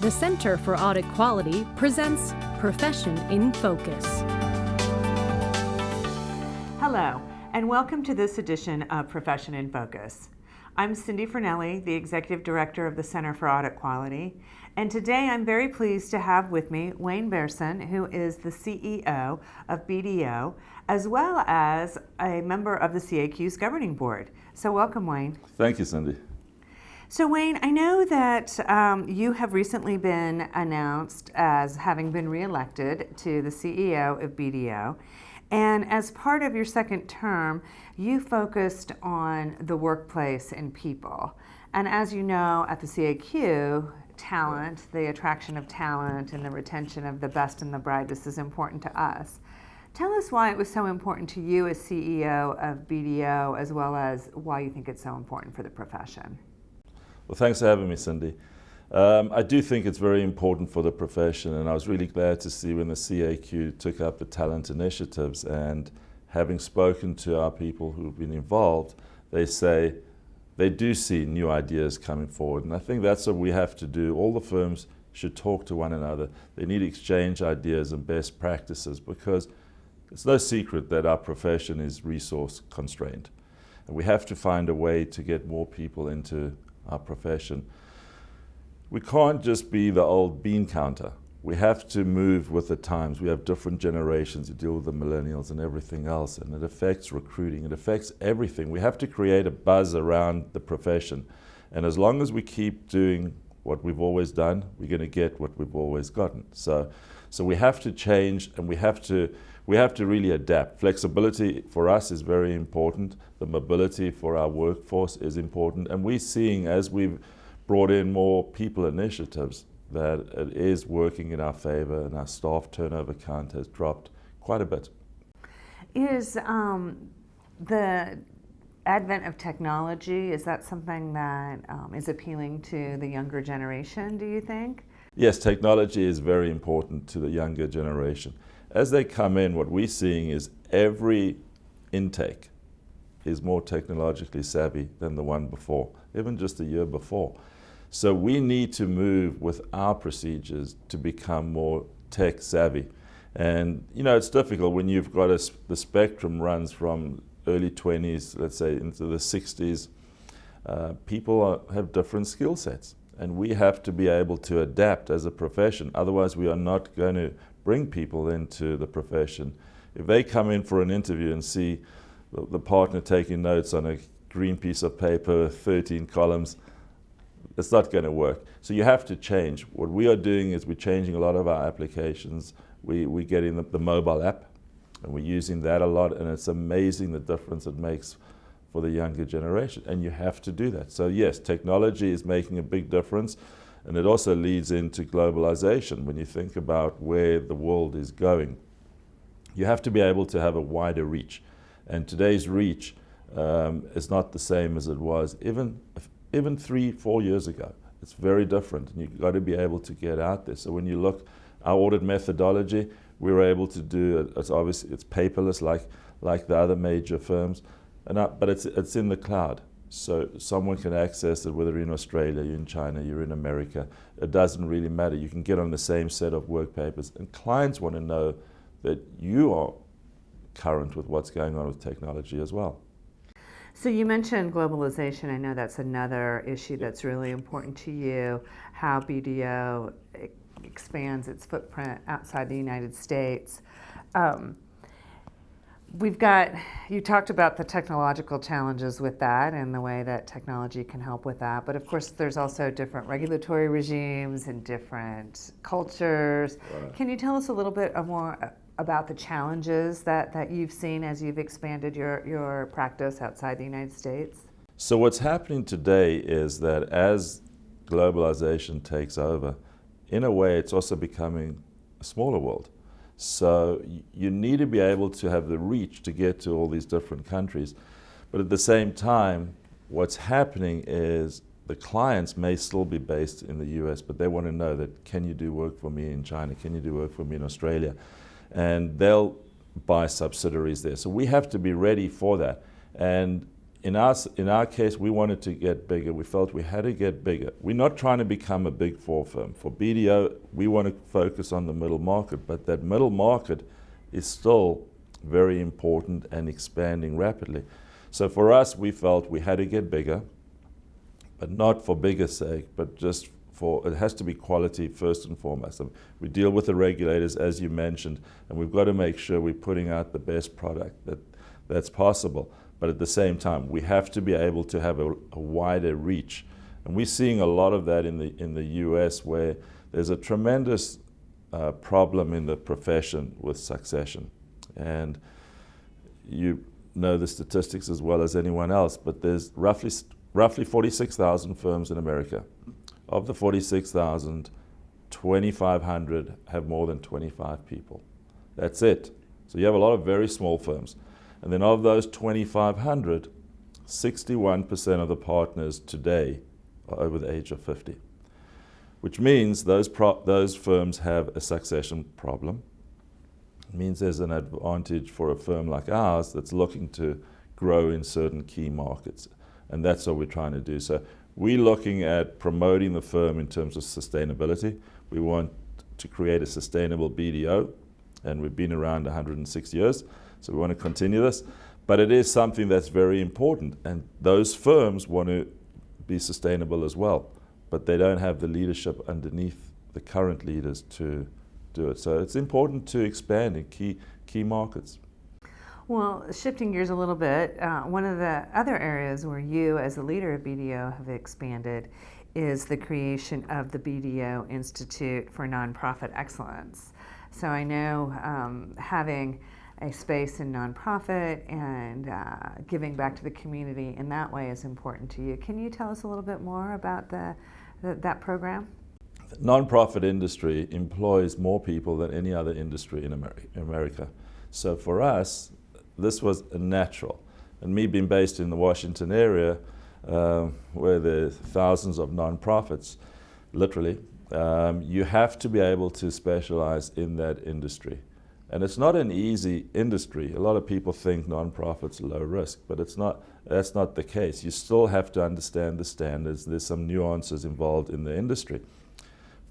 The Center for Audit Quality presents Profession in Focus. Hello, and welcome to this edition of Profession in Focus. I'm Cindy Fernelli, the Executive Director of the Center for Audit Quality, and today I'm very pleased to have with me Wayne Berson, who is the CEO of BDO, as well as a member of the CAQ's governing board. So welcome, Wayne. Thank you, Cindy. So Wayne, I know that you have recently been announced as having been reelected to the CEO of BDO, and as part of your second term, you focused on the workplace and people. And as you know, at the CAQ, talent, the attraction of talent and the retention of the best and the brightest is important to us. Tell us why it was so important to you as CEO of BDO, as well as why you think it's so important for the profession. Well, thanks for having me, Cindy. I do think it's very important for the profession, and I was really glad to see when the CAQ took up the talent initiatives, and having spoken to our people who've been involved, they say they do see new ideas coming forward, and I think that's what we have to do. All the firms should talk to one another. They need to exchange ideas and best practices, because it's no secret that our profession is resource constrained, and we have to find a way to get more people into our profession. We can't just be the old bean counter. We have to move with the times. We have different generations to deal with the millennials and everything else, and it affects recruiting, it affects everything. We have to create a buzz around the profession, and as long as we keep doing what we've always done, we're going to get what we've always gotten. So we have to change, and we have to really adapt. Flexibility for us is very important. The mobility for our workforce is important. And we're seeing, as we've brought in more people initiatives, that it is working in our favor, and our staff turnover count has dropped quite a bit. Is the advent of technology, is that something that is appealing to the younger generation, do you think? Yes, technology is very important to the younger generation. As they come in, what we're seeing is every intake is more technologically savvy than the one before, even just a year before. So we need to move with our procedures to become more tech savvy. And you know, it's difficult when you've got the spectrum runs from early 20s, let's say, into the 60s. People have different skill sets, and we have to be able to adapt as a profession. Otherwise, we are not going to bring people into the profession. If they come in for an interview and see the partner taking notes on a green piece of paper, 13 columns, it's not going to work. So you have to change. What we are doing is we're changing a lot of our applications. We're getting the mobile app, and we're using that a lot, and it's amazing the difference it makes for the younger generation, and you have to do that. So yes, technology is making a big difference, and it also leads into globalization. When you think about where the world is going, you have to be able to have a wider reach, and today's reach is not the same as it was even 3-4 years ago. It's very different, and you've got to be able to get out there. So when you look, our audit methodology, we were able to do it's paperless like the other major firms, but it's in the cloud. So someone can access it, whether you're in Australia, you're in China, you're in America. It doesn't really matter. You can get on the same set of work papers, and clients want to know that you are current with what's going on with technology as well. So you mentioned globalization. I know that's another issue that's really important to you, how BDO expands its footprint outside the United States. You talked about the technological challenges with that and the way that technology can help with that. But of course, there's also different regulatory regimes and different cultures. Right. Can you tell us a little bit more about the challenges that you've seen as you've expanded your practice outside the United States? So what's happening today is that as globalization takes over, in a way, it's also becoming a smaller world. So you need to be able to have the reach to get to all these different countries. But at the same time, what's happening is the clients may still be based in the US, but they want to know that, can you do work for me in China? Can you do work for me in Australia? And they'll buy subsidiaries there. So we have to be ready for that. And in our case, we wanted to get bigger. We felt we had to get bigger. We're not trying to become a big four firm. For BDO, we want to focus on the middle market, but that middle market is still very important and expanding rapidly. So for us, we felt we had to get bigger, but not for bigger's sake, but just for, it has to be quality first and foremost. And we deal with the regulators, as you mentioned, and we've got to make sure we're putting out the best product that's possible. But at the same time, we have to be able to have a wider reach. And we're seeing a lot of that in the US, where there's a tremendous problem in the profession with succession. And you know the statistics as well as anyone else, but there's roughly 46,000 firms in America. Of the 46,000, 2,500 have more than 25 people. That's it. So you have a lot of very small firms. And then of those 2,500, 61% of the partners today are over the age of 50, which means those firms have a succession problem. It means there's an advantage for a firm like ours that's looking to grow in certain key markets. And that's what we're trying to do. So we're looking at promoting the firm in terms of sustainability. We want to create a sustainable BDO, and we've been around 106 years. So we want to continue this, but it is something that's very important, and those firms want to be sustainable as well, but they don't have the leadership underneath the current leaders to do it. So it's important to expand in key markets. Well, shifting gears a little bit, one of the other areas where you as a leader of BDO have expanded is the creation of the BDO Institute for Nonprofit Excellence. So I know having a space in nonprofit and giving back to the community in that way is important to you. Can you tell us a little bit more about that program? The nonprofit industry employs more people than any other industry in America. So for us, this was a natural. And me being based in the Washington area, where there are thousands of nonprofits, literally, you have to be able to specialize in that industry. And it's not an easy industry. A lot of people think nonprofits are low risk, but that's not the case. You still have to understand the standards. There's some nuances involved in the industry.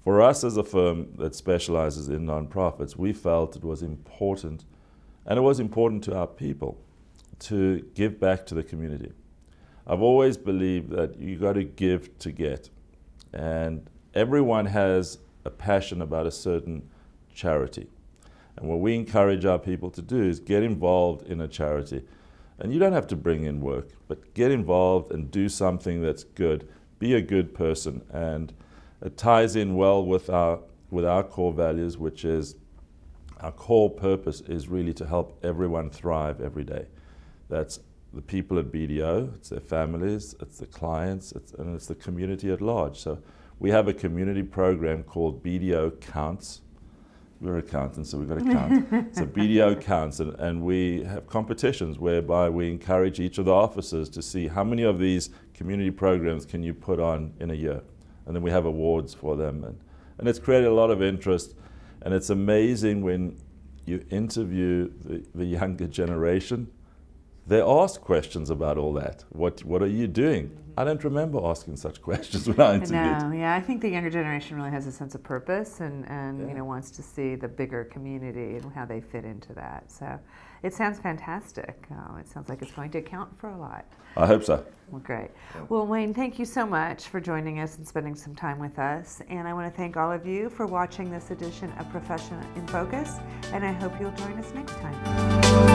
For us as a firm that specializes in nonprofits, we felt it was important, and it was important to our people, to give back to the community. I've always believed that you got to give to get. And everyone has a passion about a certain charity. And what we encourage our people to do is get involved in a charity. And you don't have to bring in work, but get involved and do something that's good. Be a good person. And it ties in well with our core values, which is our core purpose is really to help everyone thrive every day. That's the people at BDO, it's their families, it's the clients, and it's the community at large. So we have a community program called BDO Counts. We're accountants, so we've got to count. So BDO Counts, and we have competitions whereby we encourage each of the officers to see how many of these community programs can you put on in a year. And then we have awards for them. And it's created a lot of interest. And it's amazing when you interview the younger generation, they ask questions about all that. What are you doing? I don't remember asking such questions when I interviewed. No, yeah, I think the younger generation really has a sense of purpose and Yeah. wants to see the bigger community and how they fit into that. So it sounds fantastic. It sounds like it's going to account for a lot. I hope so. Well, great. Well, Wayne, thank you so much for joining us and spending some time with us. And I want to thank all of you for watching this edition of Profession in Focus, and I hope you'll join us next time.